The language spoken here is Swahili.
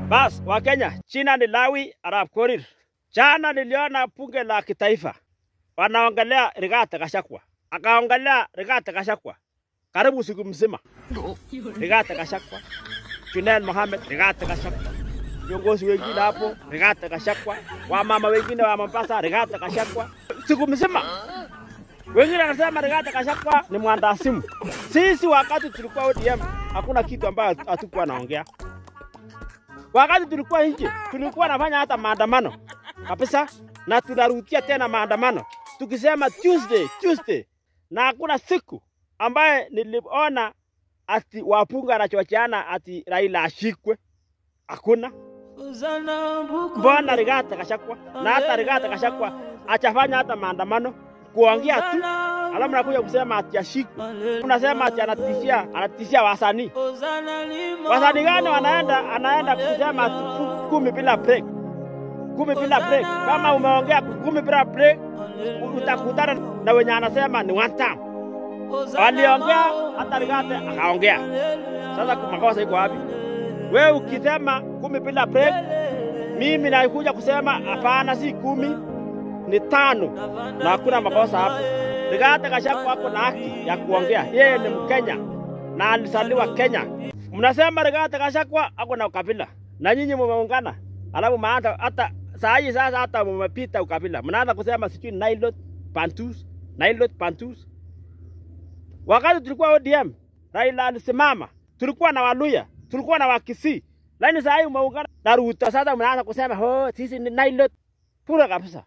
Bas, wa Kenya, China ni Lawi Arap Korir. Jana niliona bunge la kitaifa wanaongelea Rigathi Gachagua. Akaongelea Rigathi Gachagua karibu siku mzima. Rigathi Gachagua, Junet Mohamed, Rigathi Gachagua. Viongozi wengine hapo, Rigathi Gachagua. Wamama wengine wa Mombasa, Rigathi Gachagua. Siku mzima. Wengine wanasema Rigathi Gachagua ni mwandasimu. Sisi wakati tulikuwa ODM hakuna kitu ambayo hatukuwa naongea. Wakati tulikuwa nje, tulikuwa nafanya hata maandamano. Kabisa, na tunarudia tena maandamano. Tukisema Tuesday. Na hakuna siku ambaye niliona ati wapunga anachocheana ati Raila ashikwe. Hakuna. Mbona Rigathi Gachagua? Na hata Rigathi Gachagua achafanya hata maandamano kuongea tu. Alafu nakuja kusema ati ashikwe. Unasema ati anatishia wasanii. Wasanii gani anaenda kusema ati 10 bila break. 10 bila break. Kama umeongea 10 bila break, utakutana na wenye anasema ni one time. Aliongea hata Rigathi akaongea. Sasa makosa iko wapi? Wewe ukisema 10 bila break, mimi naikuja kusema hapana, si 10 ni 5. Na hakuna makosa hapo. Rigathi Gachagua ako na haki ya kuongea. Yeye ni Mkenya na alizaliwa Kenya. Mnasema Rigathi Gachagua ako na ukabila. Na nyinyi mmeungana. Alafu maana hata sasa hata mmepita ukabila. Mnaanza kusema sijui Nilot Pantus. Wakati tulikuwa ODM, Raila alisimama. Tulikuwa na Waluya, tulikuwa na Wakisii. Lakini sasa umeungana na Ruto, sasa mnaanza kusema sisi ni Nilot. Pura kabisa.